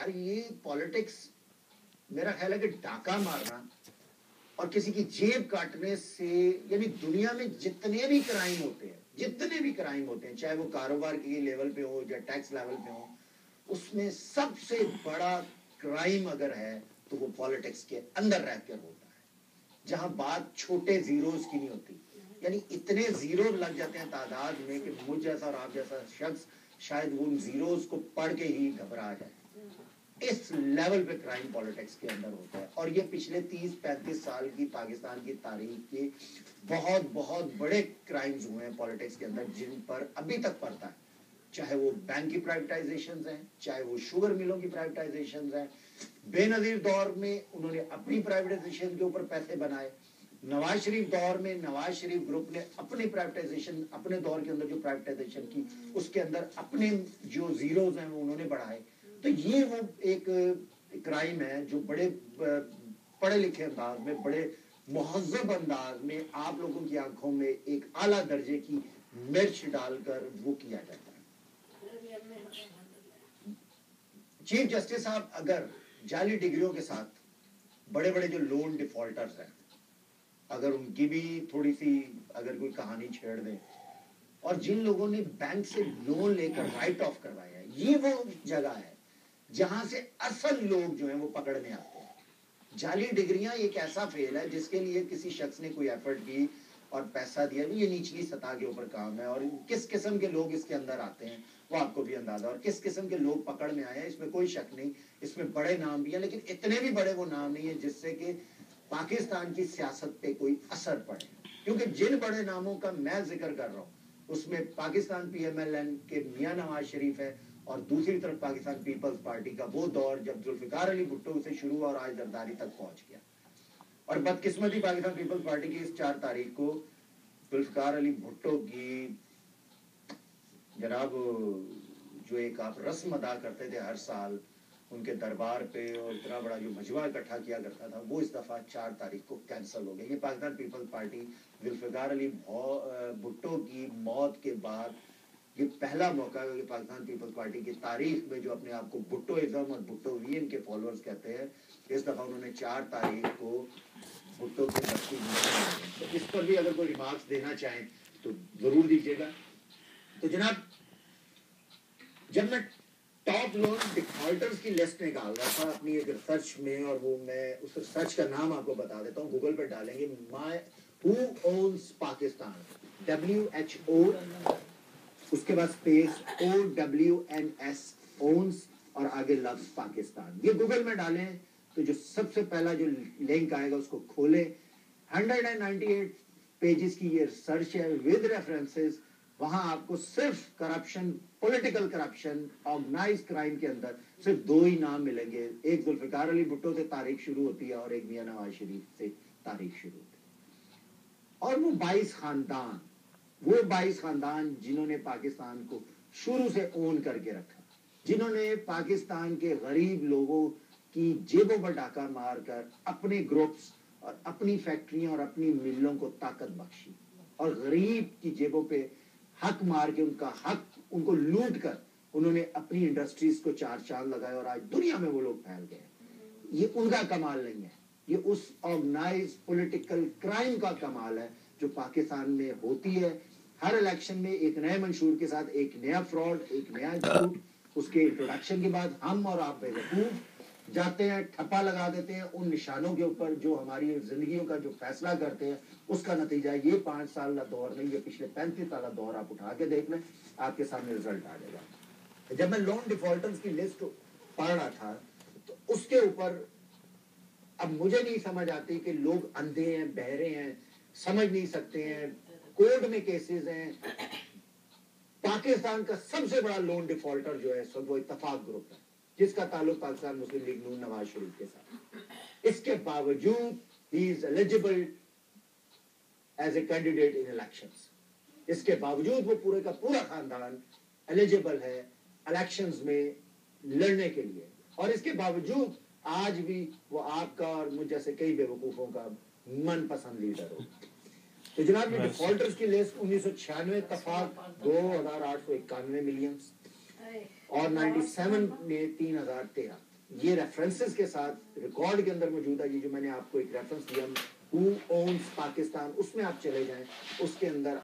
یار یہ پالیٹکس میرا خیال ہے کہ ڈاکہ مارنا اور کسی کی جیب کاٹنے سے، یعنی دنیا میں جتنے بھی کرائم ہوتے ہیں چاہے وہ کاروبار کی لیول پہ ہو یا ٹیکس لیول پہ ہو، اس میں سب سے بڑا کرائم اگر ہے تو وہ پالیٹکس کے اندر رہ کر ہوتا ہے، جہاں بات چھوٹے زیروز کی نہیں ہوتی. یعنی اتنے زیرو لگ جاتے ہیں تعداد میں کہ مجھ جیسا اور آپ جیسا شخص شاید وہ ان زیروز کو پڑھ کے ہی گھبرا جائے. اس لیول پہ کرائم پالیٹکس کے اندر ہوتا ہے. اور یہ پچھلے 30-35 سال کی پاکستان کی تاریخ کے بہت بڑے کرائمز ہوئے ہیں پالیٹکس کے اندر، جن پر ابھی تک پڑتا ہے، چاہے وہ بینک کی پرائیویٹائزیشنز ہیں، چاہے وہ شوگر ملوں کی پرائیویٹائزیشنز ہیں. بے نظیر دور میں انہوں نے اپنی پرائیویٹائزیشن کے اوپر پیسے بنائے. نواز شریف دور میں نواز شریف گروپ نے اپنی پرائیویٹائزیشن، اپنے دور کے اندر جو پرائیویٹائزیشن کی، اس کے اندر اپنے جو زیروز ہیں وہ انہوں نے بڑھائے. تو یہ وہ ایک کرائم ہے جو بڑے پڑھے لکھے انداز میں، بڑے مہذب انداز میں آپ لوگوں کی آنکھوں میں ایک اعلیٰ درجے کی مرچ ڈال کر وہ کیا جاتا ہے. چیف جسٹس صاحب اگر جعلی ڈگریوں کے ساتھ بڑے بڑے جو لون ڈیفالٹرز ہیں، اگر ان کی بھی تھوڑی سی اگر کوئی کہانی چھیڑ دیں، اور جن لوگوں نے بینک سے لون لے کر رائٹ آف کروایا ہے، یہ وہ جگہ ہے جہاں سے اصل لوگ جو ہیں وہ پکڑنے آتے ہیں. جعلی ڈگریاں ایک ایسا فیل ہے جس کے لیے کسی شخص نے کوئی ایفرٹ کی اور پیسہ دیا، یہ نیچلی سطح کے اوپر کام ہے. اور کس قسم کے لوگ اس کے اندر آتے ہیں وہ آپ کو بھی اندازہ، اور کس قسم کے لوگ پکڑ میں آئے ہیں اس میں کوئی شک نہیں. اس میں بڑے نام بھی ہیں، لیکن اتنے بھی بڑے وہ نام نہیں ہیں جس سے کہ پاکستان کی سیاست پہ کوئی اثر پڑے. کیونکہ جن بڑے ناموں کا میں ذکر کر رہا ہوں اس میں Pakistan P M L N کے میاں نواز شریف ہے، اور دوسری طرف پاکستان پیپلز پارٹی کا وہ دور جب ذوالفقار علی بھٹو سے شروع ہوا اور آج زرداری تک پہنچ گیا. اور بدقسمتی پاکستان پیپلز پارٹی کی اس 4 تاریخ کو ذوالفقار علی بھٹو کی جناب جو ایک آپ رسم ادا کرتے تھے ہر سال ان کے دربار پہ، اور اتنا بڑا جو مجمع اکٹھا کیا کرتا تھا، وہ اس دفعہ 4 تاریخ کو کینسل ہو گیا. یہ پاکستان پیپلز پارٹی ذوالفقار علی بھٹو کی موت کے بعد یہ پہلا موقع ہے کہ پاکستان پیپلز پارٹی کی تاریخ میں جو اپنے آپ کو بھٹوازم اور بھٹووین کے فالوورز کہتے ہیں، اس دفعہ انہوں نے 4 تاریخ کو بھٹو کے برسی منائی. تو اس پر بھی اگر کوئی ریمارکس دینا چاہیں تو ضرور دیجیے گا. تو جناب جب میں ٹاپ لون ڈیفالٹرز کی لسٹ نکال رہا تھا اپنی ایک ریسرچ میں، اور وہ میں اس ریسرچ کا نام آپ کو بتا دیتا ہوں، گوگل پہ ڈالیں گے Who owns پاکستان، WHO، اس کے بعد اسپیس OWNS owns اور آگے لفظ پاکستان. یہ گوگل میں ڈالیں تو جو سب سے پہلا جو لنک آئے گا اس کو کھولیں. 198 پیجز کی یہ ریسرچ ہے ود ریفرنسز. وہاں آپ کو صرف corruption, political corruption, organise crime کے اندر صرف 2 ہی نام ملیں گے. ایک ذوالفقار علی بھٹو سے تاریخ شروع ہوتی ہے اور ایک میاں نواز شریف سے تاریخ شروع ہوتی ہے. اور وہ 22 خاندان جنہوں نے پاکستان کو شروع سے اون کر کے رکھا، جنہوں نے پاکستان کے غریب لوگوں کی جیبوں پر ڈاکہ مار کر اپنے گروپس اور اپنی فیکٹریاں اور اپنی ملوں کو طاقت بخشی، اور غریب کی جیبوں پہ حق مار کے ان کا حق ان کو لوٹ کر انہوں نے اپنی انڈسٹریز کو 4 چاند لگائے، اور آج دنیا میں وہ لوگ پھیل گئے. یہ ان کا کمال نہیں ہے، یہ اس آرگنائز پولیٹیکل کرائم کا کمال ہے جو پاکستان میں ہوتی ہے. ہر الیکشن میں ایک نئے منشور کے ساتھ ایک نیا فراڈ، ایک نیا جھوٹ. اس کے انٹروڈکشن کے بعد ہم اور آپ بیوقوف جاتے ہیں، ٹھپا لگا دیتے ہیں ان نشانوں کے اوپر جو ہماری زندگیوں کا جو فیصلہ کرتے ہیں. اس کا نتیجہ یہ 5 سال کا دور نہیں، یہ پچھلے 35 سال کا دور آپ اٹھا کے دیکھ لیں، آپ کے سامنے رزلٹ آ جائے گا. جب میں لون ڈیفالٹرز کی لسٹ پڑھ رہا تھا تو اس کے اوپر اب مجھے نہیں سمجھ آتی کہ لوگ اندھے ہیں، بہرے ہیں، سمجھ نہیں سکتے ہیں، کورٹ میں کیسز ہیں. پاکستان کا سب سے بڑا لون ڈیفالٹر جو ہے وہ اتفاق گروپ ہے، جس کا تعلق پاکستان مسلم لیگ نون نواز شریف کے ساتھ. اس کے باوجود he is eligible as a candidate in elections. اس کے باوجود وہ پورے کا پورا خاندان ایلیجیبل ہے الیکشنز میں لڑنے کے لیے، اور اس کے باوجود آج بھی وہ آپ کا اور مجھ جیسے کئی بیوقوفوں کا من پسند لیڈر ہو. تو جناب یہ ڈیفالٹرز کی لسٹ 1996 اتفاق 2891 ملین اور 97 میں 3013. یہ ریفرنسز کے ساتھ ریکارڈ کے اندر موجود ہے. یہ جو میں نے آپ کو ایک ریفرنس دیا, ہو اونز پاکستان, اس میں آپ چلے جائیں, اس کے اندر